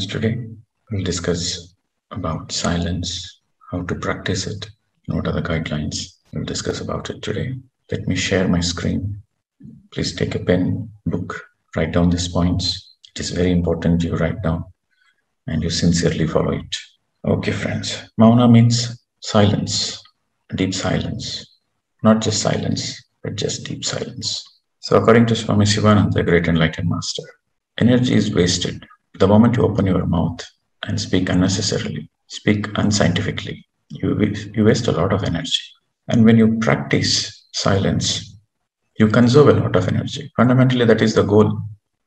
Friends, today we'll discuss about silence, how to practice it, and what are the guidelines. We'll discuss about it today. Let me share my screen. Please take a pen, book, write down these points. It is very important you write down and you sincerely follow it. Okay, friends. Mouna means silence, deep silence. Not just silence, but just deep silence. So according to Swami Shivananda, the great enlightened master, energy is wasted the moment you open your mouth and speak unnecessarily, speak unscientifically. You waste a lot of energy. And when you practice silence, you conserve a lot of energy. Fundamentally, that is the goal.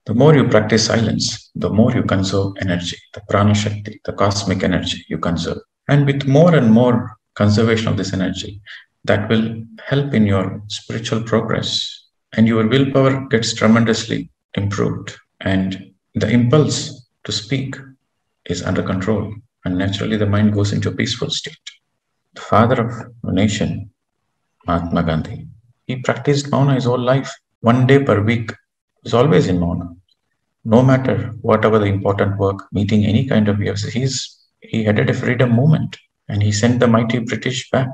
The more you practice silence, the more you conserve energy, the prana shakti, the cosmic energy you conserve. And with more and more conservation of this energy, that will help in your spiritual progress. And your willpower gets tremendously improved. And the impulse to speak is under control. And naturally, the mind goes into a peaceful state. The father of a nation, Mahatma Gandhi, he practiced Mouna his whole life. 1 day per week is always in Mouna. No matter whatever the important work, meeting any kind of years, he headed a freedom movement and he sent the mighty British back.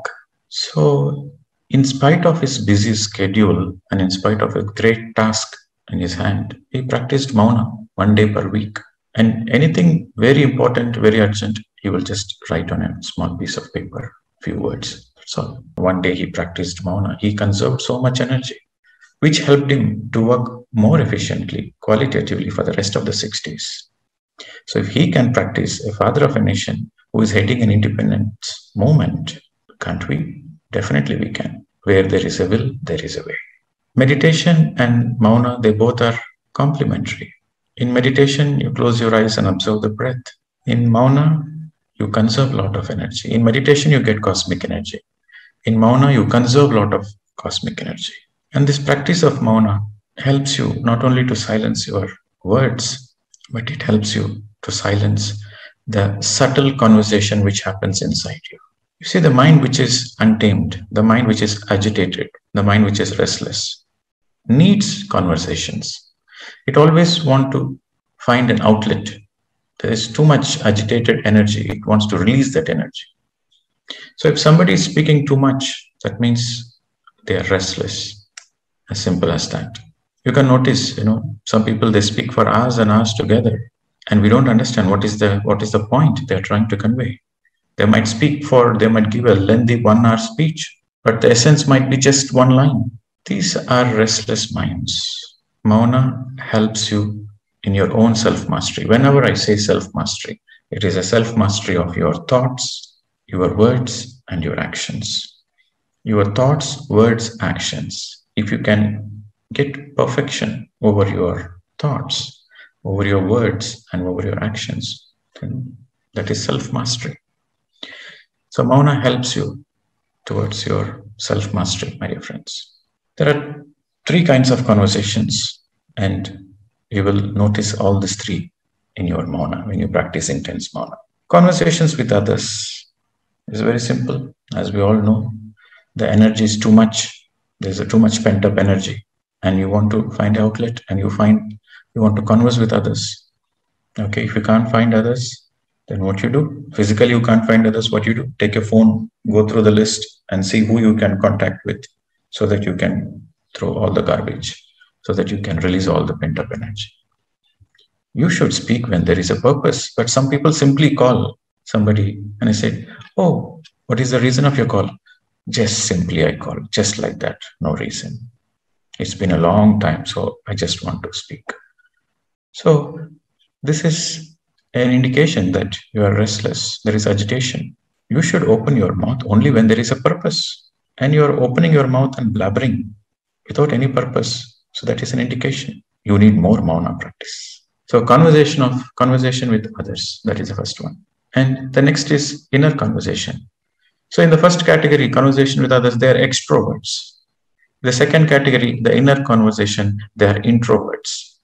So, in spite of his busy schedule and in spite of a great task in his hand, he practiced Mouna 1 day per week. And anything very important, very urgent, he will just write on a small piece of paper, few words. That's all. 1 day he practiced Mouna. He conserved so much energy, which helped him to work more efficiently, qualitatively for the rest of the 60s. So if he can practice, a father of a nation who is heading an independence movement, can't we? Definitely we can. Where there is a will, there is a way. Meditation and Mouna, they both are complementary. In meditation, you close your eyes and observe the breath. In Mouna, you conserve a lot of energy. In meditation, you get cosmic energy. In Mouna, you conserve a lot of cosmic energy. And this practice of Mouna helps you not only to silence your words, but it helps you to silence the subtle conversation which happens inside you. You see, the mind which is untamed, the mind which is agitated, the mind which is restless, needs conversations. It always wants to find an outlet. There is too much agitated energy. It wants to release that energy. So if somebody is speaking too much, that means they are restless. As simple as that. You can notice, some people, they speak for hours and hours together, and we don't understand what is the point they're trying to convey. They might give a lengthy 1 hour speech, but the essence might be just one line. These are restless minds. Mouna helps you in your own self-mastery. Whenever I say self-mastery, it is a self-mastery of your thoughts, your words, and your actions. Your thoughts, words, actions. If you can get perfection over your thoughts, over your words, and over your actions, then that is self-mastery. So Mouna helps you towards your self-mastery, my dear friends. There are 3 kinds of conversations, and you will notice all these 3 in your Mouna when you practice intense Mouna. Conversations with others is very simple. As we all know, the energy is too much. There's too much pent-up energy, and you want to find an outlet, and you want to converse with others. Okay, if you can't find others, then what you do? Physically, you can't find others. What you do? Take your phone, go through the list, and see who you can contact with, so that you can throw all the garbage, so that you can release all the pent-up energy. You should speak when there is a purpose, but some people simply call somebody and I say, "Oh, what is the reason of your call?" Just simply I call, just like that, no reason. It's been a long time, so I just want to speak. So this is an indication that you are restless, there is agitation. You should open your mouth only when there is a purpose. And you are opening your mouth and blabbering without any purpose. So that is an indication. You need more Mouna practice. So conversation with others, that is the first one. And the next is inner conversation. So in the first category, conversation with others, they are extroverts. The second category, the inner conversation, they are introverts.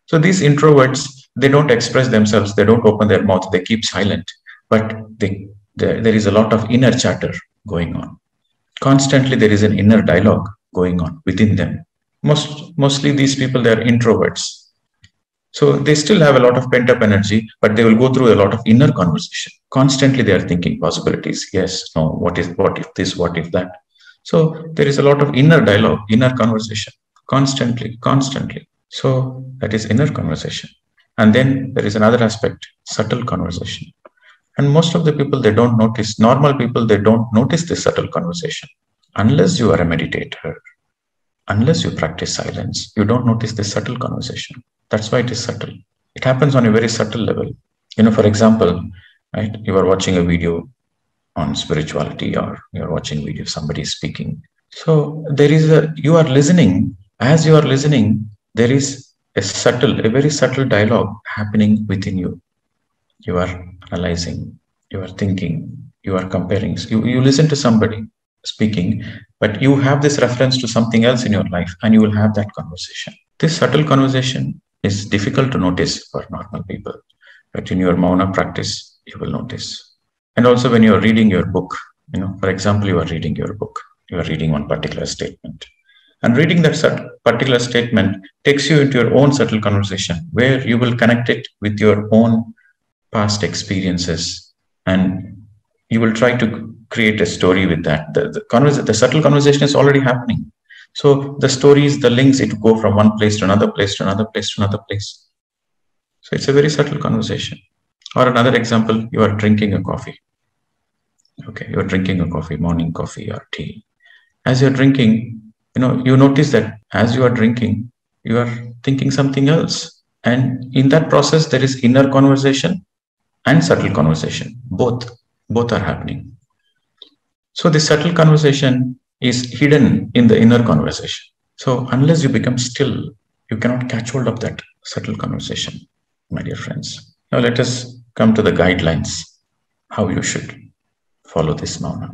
So these introverts, they don't express themselves, they don't open their mouth, they keep silent. But there is a lot of inner chatter going on. Constantly there is an inner dialogue going on within them. Mostly these people, they are introverts. So they still have a lot of pent up energy, but they will go through a lot of inner conversation. Constantly they are thinking possibilities. Yes, no, what if this, what if that? So there is a lot of inner dialogue, inner conversation, constantly. So that is inner conversation. And then there is another aspect, subtle conversation. And most of the people, they don't notice, normal people, they don't notice this subtle conversation. Unless you are a meditator, unless you practice silence, you don't notice this subtle conversation. That's why it is subtle. It happens on a very subtle level. For example, right, you are watching a video on spirituality, or you're watching video, somebody is speaking. So you are listening. As you are listening, there is a very subtle dialogue happening within you. You are analyzing, you are thinking, you are comparing. You listen to somebody speaking, but you have this reference to something else in your life, and you will have that conversation. This subtle conversation is difficult to notice for normal people, but in your Mouna practice, you will notice. And also when you are reading your book, for example, you are reading your book, you are reading one particular statement. And reading that particular statement takes you into your own subtle conversation, where you will connect it with your own past experiences, and you will try to create a story with that. The subtle conversation is already happening. So the stories, the links, it go from one place to another place to another place to another place. So it's a very subtle conversation. Or another example, you are drinking a coffee. Okay, you are drinking a coffee, morning coffee or tea. As you're drinking, you notice that as you are drinking, you are thinking something else. And in that process, there is inner conversation and subtle conversation. Both are happening. So the subtle conversation is hidden in the inner conversation. So unless you become still, you cannot catch hold of that subtle conversation, my dear friends. Now let us come to the guidelines, how you should follow this Mouna.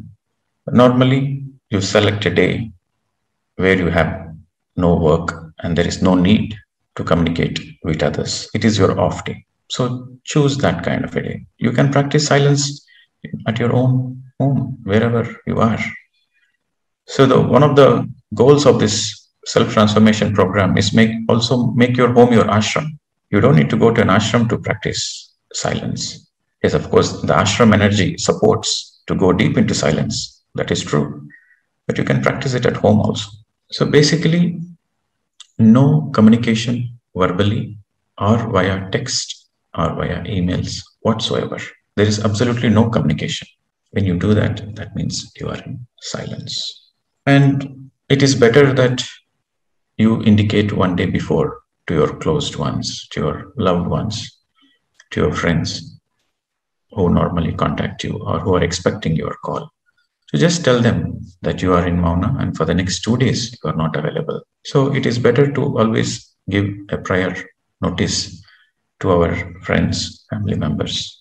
Normally, you select a day where you have no work and there is no need to communicate with others. It is your off day. So choose that kind of a day. You can practice silence at your own home, wherever you are. So one of the goals of this self-transformation program is make your home your ashram. You don't need to go to an ashram to practice silence. Yes, of course, the ashram energy supports to go deep into silence. That is true. But you can practice it at home also. So basically, no communication verbally or via text or via emails whatsoever. There is absolutely no communication. When you do that, that means you are in silence. And it is better that you indicate one day before to your closed ones, to your loved ones, to your friends who normally contact you or who are expecting your call. So just tell them that you are in Mouna and for the next 2 days you are not available. So it is better to always give a prior notice to our friends, family members,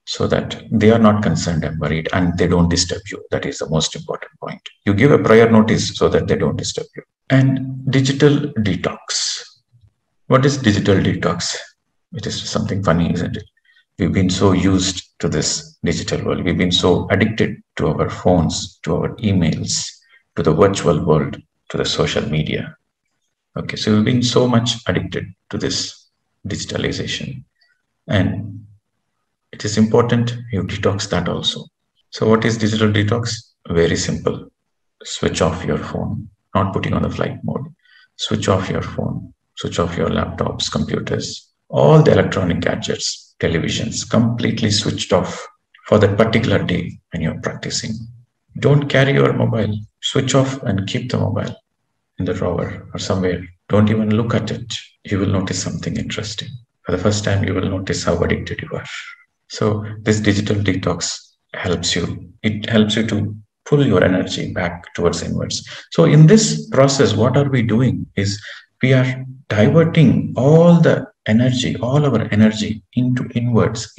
so that they are not concerned and worried and they don't disturb you. That is the most important point. You give a prior notice so that they don't disturb you. And digital detox. What is digital detox? It is something funny, isn't it? We've been so used to this digital world. We've been so addicted to our phones, to our emails, to the virtual world, to the social media. Okay, so we've been so much addicted to this digitalization. And it is important you detox that also. So what is digital detox? Very simple. Switch off your phone, not putting on the flight mode. Switch off your phone, switch off your laptops, computers, all the electronic gadgets, televisions, completely switched off for that particular day when you're practicing. Don't carry your mobile. Switch off and keep the mobile in the drawer or somewhere. Don't even look at it. You will notice something interesting. For the first time, you will notice how addicted you are. So this digital detox helps you. It helps you to pull your energy back towards inwards. So in this process, what are we doing is we are diverting all the energy, all our energy into inwards.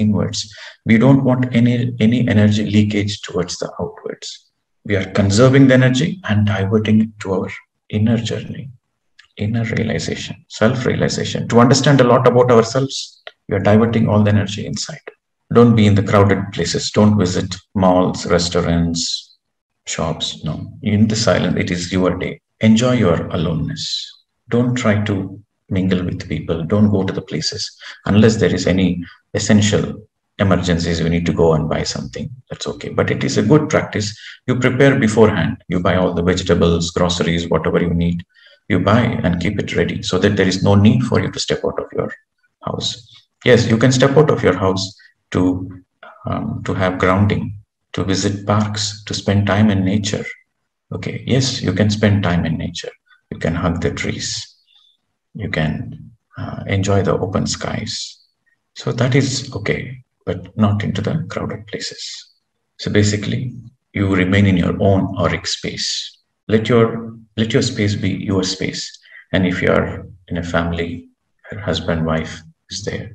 We don't want any energy leakage towards the outwards. We are conserving the energy and diverting it to our inner journey, inner realization, self-realization. To understand a lot about ourselves, we are diverting all the energy inside. Don't be in the crowded places. Don't visit malls, restaurants, shops. No, in the silence, it is your day. Enjoy your aloneness. Don't try to mingle with people. Don't go to the places unless there is any essential emergencies. You need to go and buy something. That's okay. But it is a good practice. You prepare beforehand. You buy all the vegetables, groceries, whatever you need. You buy and keep it ready so that there is no need for you to step out of your house. Yes, you can step out of your house to have grounding, to visit parks, to spend time in nature. Okay, yes, you can spend time in nature. You can hug the trees. You can enjoy the open skies. So that is okay, but not into the crowded places. So basically, you remain in your own auric space. Let your space be your space. And if you are in a family, your husband, wife is there,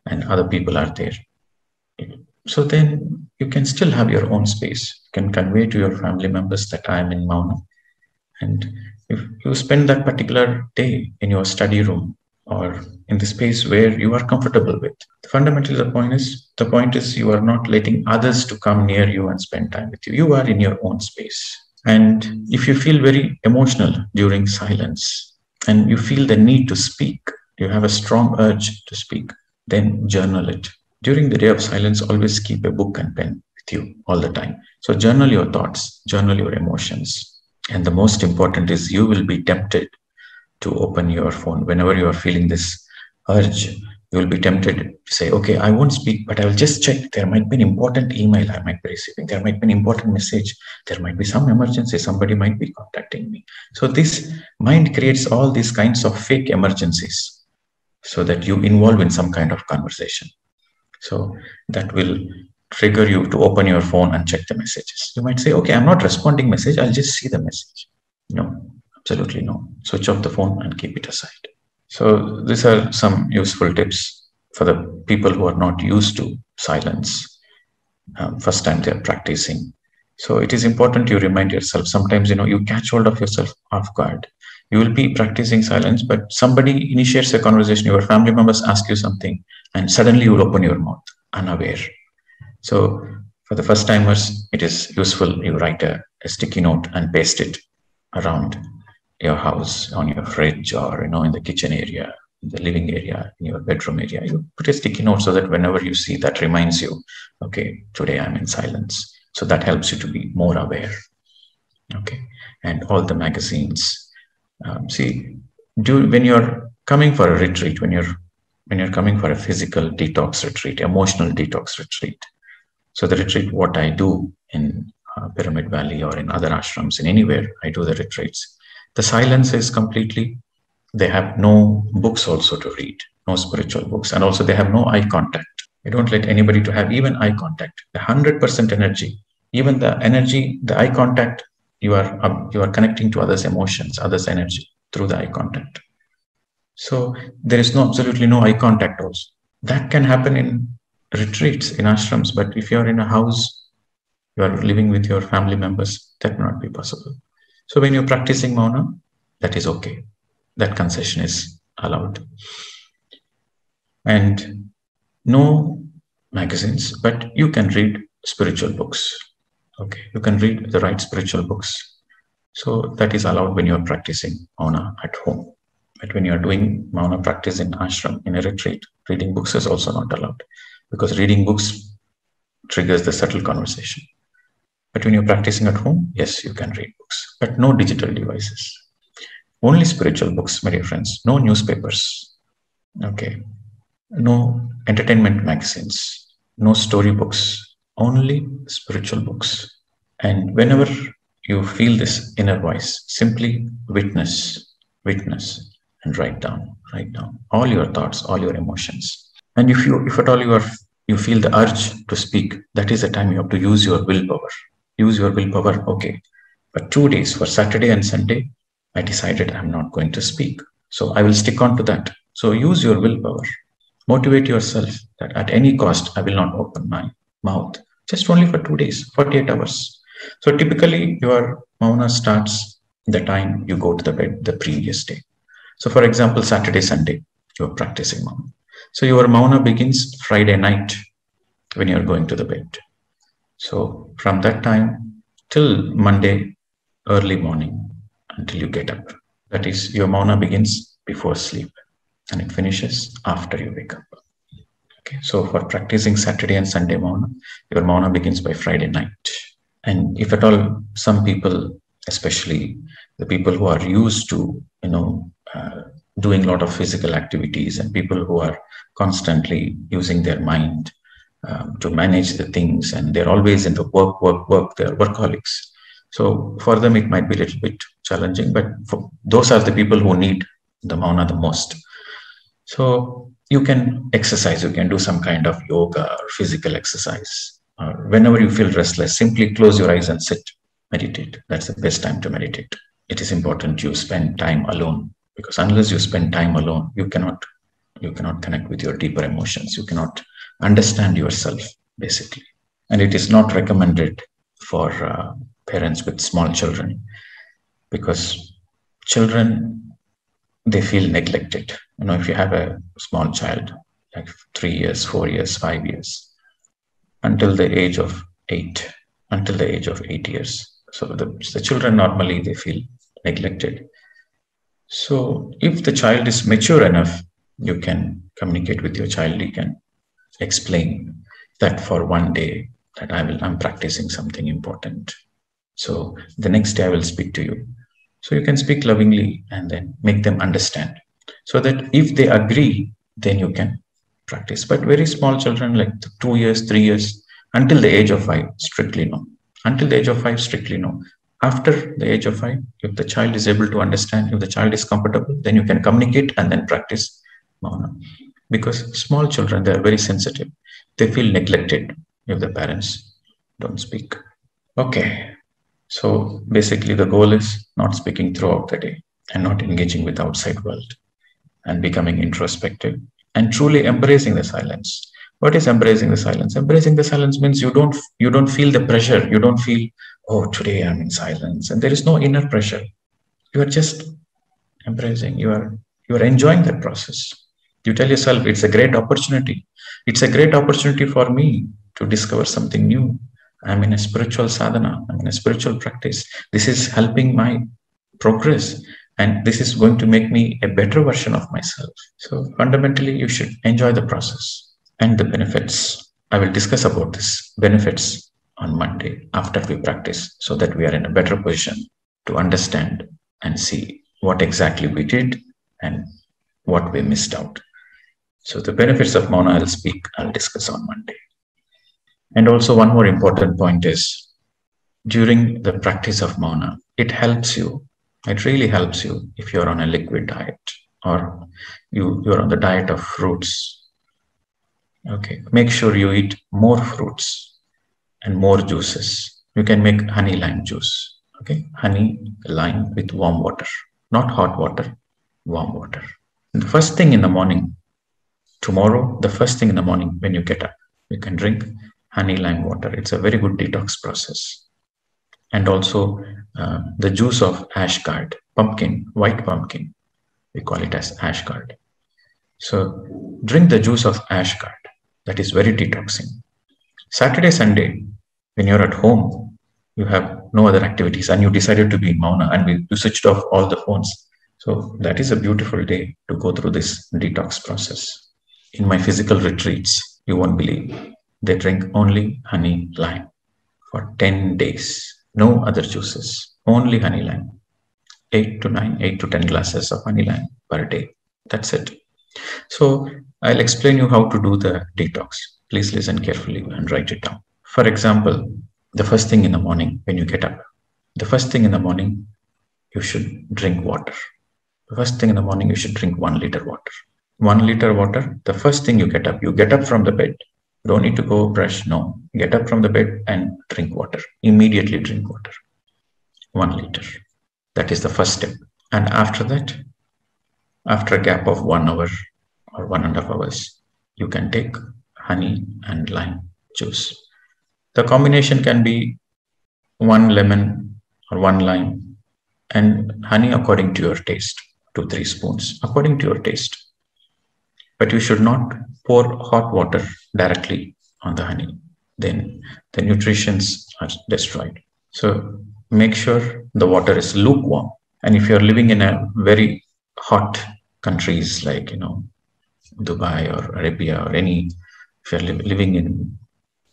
and other people are there, so then you can still have your own space. You can convey to your family members that I am in Mouna. And if you spend that particular day in your study room or in the space where you are comfortable with, fundamentally the point is you are not letting others to come near you and spend time with you. You are in your own space. And if you feel very emotional during silence and you feel the need to speak, you have a strong urge to speak, then journal it. During the day of silence, always keep a book and pen with you all the time. So journal your thoughts, journal your emotions. And the most important is you will be tempted to open your phone. Whenever you are feeling this urge, you will be tempted to say, okay, I won't speak, but I will just check. There might be an important email I might be receiving. There might be an important message. There might be some emergency. Somebody might be contacting me. So this mind creates all these kinds of fake emergencies so that you involve in some kind of conversation. So that will trigger you to open your phone and check the messages. You might say, okay, I'm not responding message. I'll just see the message. No, absolutely no. Switch off the phone and keep it aside. So these are some useful tips for the people who are not used to silence. First time they're practicing. So it is important you remind yourself. Sometimes, you catch hold of yourself off guard. You will be practicing silence, but somebody initiates a conversation, your family members ask you something, and suddenly you will open your mouth, unaware. So for the first timers, it is useful you write a sticky note and paste it around your house, on your fridge, or in the kitchen area, in the living area, in your bedroom area. You put a sticky note so that whenever you see that reminds you, okay, today I'm in silence. So that helps you to be more aware. Okay, and all the magazines. When you're coming for a retreat, when you're coming for a physical detox retreat, emotional detox retreat. So the retreat, what I do in Pyramid Valley or in other ashrams, in anywhere I do the retreats, the silence is completely, they have no books also to read, no spiritual books, and also they have no eye contact. You don't let anybody to have even eye contact. The 100% energy, even the energy, the eye contact, you are connecting to others' emotions, others' energy through the eye contact. So there is absolutely no eye contact also. That can happen in retreats, in ashrams, but if you're in a house, you are living with your family members, that will not be possible. So when you're practicing Mouna, that is okay. That concession is allowed. And no magazines, but you can read spiritual books. Okay, you can read the right spiritual books. So that is allowed when you're practicing Mouna at home. But when you're doing Mouna practice in ashram, in a retreat, reading books is also not allowed, because reading books triggers the subtle conversation. But when you're practicing at home, yes, you can read books, but no digital devices. Only spiritual books, my dear friends. No newspapers. Okay. No entertainment magazines. No storybooks. Only spiritual books. And whenever you feel this inner voice, simply witness, and write down all your thoughts, all your emotions. And if at all you feel the urge to speak, that is the time you have to use your willpower. Use your willpower. Okay, for 2 days, for Saturday and Sunday, I decided I'm not going to speak. So I will stick on to that. So use your willpower. Motivate yourself that at any cost, I will not open my mouth. Just only for 2 days, 48 hours. So typically your Mouna starts the time you go to the bed the previous day. So for example, Saturday, Sunday, you're practicing Mouna. So your Mouna begins Friday night when you're going to the bed. So from that time till Monday, early morning, until you get up. That is, your Mouna begins before sleep. and it finishes after you wake up. Okay, so for practicing Saturday and Sunday Mouna, your Mouna begins by Friday night. And if at all, some people, especially the people who are used to, doing a lot of physical activities, and people who are constantly using their mind to manage the things, and they're always in the work, they're workaholics. So for them, it might be a little bit challenging, but those are the people who need the Mouna the most. So you can exercise, you can do some kind of yoga or physical exercise. Whenever you feel restless, simply close your eyes and sit, meditate. That's the best time to meditate. It is important you spend time alone, because unless you spend time alone, you cannot connect with your deeper emotions. You cannot understand yourself, basically. And it is not recommended for parents with small children, because children, they feel neglected. If you have a small child, like 3 years, 4 years, 5 years, until the age of 8 years. So the children normally, they feel neglected. So if the child is mature enough, you can communicate with your child. You can explain that for one day that I'm practicing something important. So the next day I will speak to you. So you can speak lovingly and then make them understand. So that if they agree, then you can practice. But very small children, like 2 years, 3 years, until the age of 5, strictly no. Until the age of 5, strictly no. After the age of 5, if the child is able to understand, if the child is comfortable, then you can communicate and then practice Mouna. Because small children, they are very sensitive. They feel neglected if the parents don't speak. Okay. So basically the goal is not speaking throughout the day and not engaging with the outside world, and becoming introspective and truly embracing the silence. What is embracing the silence? Embracing the silence means you don't feel the pressure. You don't feel, oh, today I'm in silence, and there is no inner pressure. You are just embracing. You are enjoying that process. You tell yourself, it's a great opportunity. It's a great opportunity for me to discover something new. I'm in a spiritual sadhana. I'm in a spiritual practice. This is helping my progress, and this is going to make me a better version of myself. So fundamentally, you should enjoy the process and the benefits. I will discuss about this benefits on Monday after we practice, so that we are in a better position to understand and see what exactly we did and what we missed out. So the benefits of Mouna I'll discuss on Monday. And also one more important point is, during the practice of Mouna, it really helps you if you're on a liquid diet, or you're on the diet of fruits. Okay, make sure you eat more fruits and more juices. You can make honey lime juice. Okay, honey lime with warm water, not hot water, warm water. And the first thing in the morning, tomorrow, the first thing in the morning when you get up, you can drink honey lime water. It's a very good detox process. And also the juice of ash gourd, pumpkin, white pumpkin, we call it as ash gourd. So drink the juice of ash gourd. That is very detoxing. Saturday, Sunday, when you're at home, you have no other activities, and you decided to be in Mouna, and you switched off all the phones. So that is a beautiful day to go through this detox process. In my physical retreats, you won't believe, they drink only honey lime for 10 days. No other juices, only honey lime. 8 to 10 glasses of honey lime per day. That's it. So I'll explain you how to do the detox. Please listen carefully and write it down. For example, the first thing in the morning when you get up, you should drink water. The first thing in the morning, you should drink 1 liter water. 1 liter water, the first thing you get up from the bed. You don't need to go brush, no. Get up from the bed and drink water. Immediately drink water. 1 liter. That is the first step. And after that, after a gap of 1 hour or 1.5 hours, you can take honey and lime juice. The combination can be 1 lemon or 1 lime and honey according to your taste, 2 to 3 spoons according to your taste. But you should not pour hot water directly on the honey. Then the nutrients are destroyed. So make sure the water is lukewarm. And if you're living in a very hot countries like, Dubai or Arabia or any, if you're living in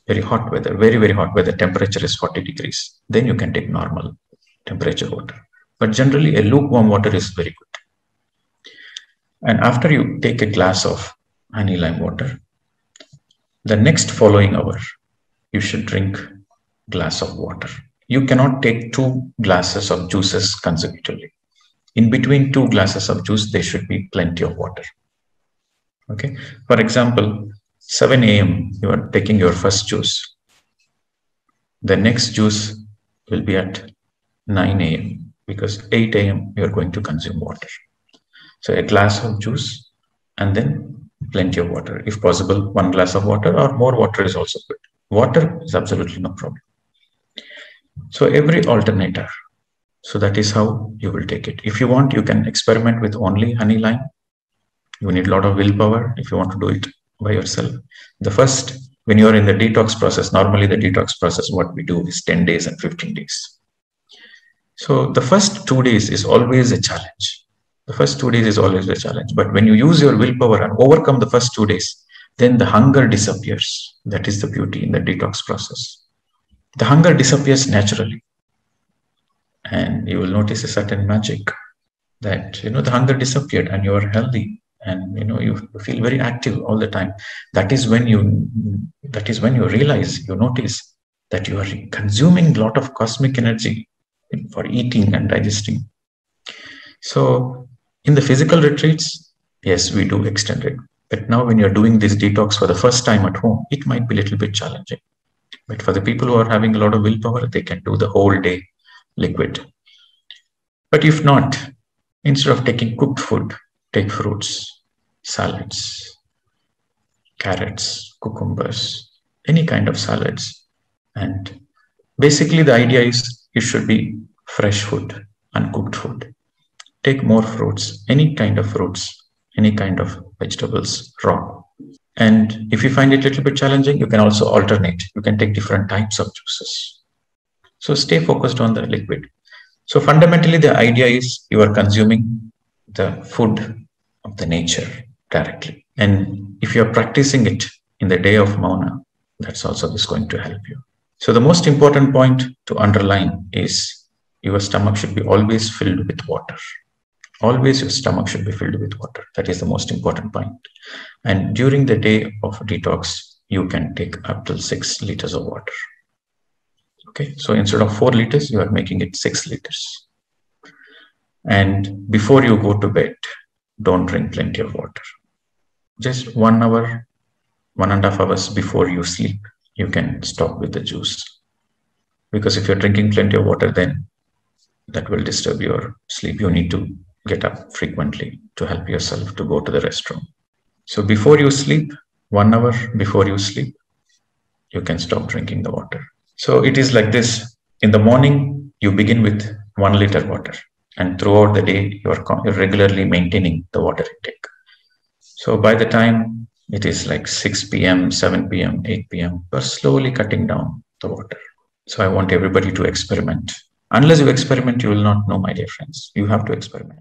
very hot weather, very, very hot weather, temperature is 40 degrees, then you can take normal temperature water. But generally, a lukewarm water is very good. And after you take a glass of honey lime water, the next following hour, you should drink a glass of water. You cannot take 2 glasses of juices consecutively. In between 2 glasses of juice, there should be plenty of water. Okay. For example, 7 a.m. you are taking your first juice. The next juice will be at 9 a.m. because 8 a.m. you are going to consume water. So a glass of juice and then plenty of water. If possible, 1 glass of water or more water is also good. Water is absolutely no problem. So every alternator. So that is how you will take it. If you want, you can experiment with only honey lime. You need a lot of willpower if you want to do it by yourself. The first, when you are in the detox process, normally the detox process, what we do is 10 days and 15 days. So the first 2 days is always a challenge. The first 2 days is always a challenge. But when you use your willpower and overcome the first 2 days, then the hunger disappears. That is the beauty in the detox process. The hunger disappears naturally. And you will notice a certain magic that, the hunger disappeared and you are healthy and, you feel very active all the time. That is when you realize, you notice that you are consuming a lot of cosmic energy for eating and digesting. So in the physical retreats, yes, we do extend it. But now when you're doing this detox for the first time at home, it might be a little bit challenging. But for the people who are having a lot of willpower, they can do the whole day liquid. But if not, instead of taking cooked food, take fruits, salads, carrots, cucumbers, any kind of salads. And basically the idea is it should be fresh food, uncooked food. Take more fruits, any kind of fruits, any kind of vegetables, raw. And if you find it a little bit challenging, you can also alternate. You can take different types of juices. So stay focused on the liquid. So fundamentally, the idea is you are consuming the food of the nature directly. And if you're practicing it in the day of Mouna, that's also is going to help you. So the most important point to underline is your stomach should be always filled with water. Always your stomach should be filled with water. That is the most important point. And during the day of detox, you can take up to 6 liters of water. Okay, so instead of 4 liters, you are making it 6 liters. And before you go to bed, don't drink plenty of water. Just 1 hour, 1.5 hours before you sleep, you can stop with the juice. Because if you're drinking plenty of water, then that will disturb your sleep. You need to get up frequently to help yourself to go to the restroom. So before you sleep, 1 hour before you sleep, you can stop drinking the water. So it is like this. In the morning, you begin with 1 liter water. And throughout the day, you're regularly maintaining the water intake. So by the time it is like 6 p.m., 7 p.m., 8 p.m., you're slowly cutting down the water. So I want everybody to experiment. Unless you experiment, you will not know, my dear friends. You have to experiment.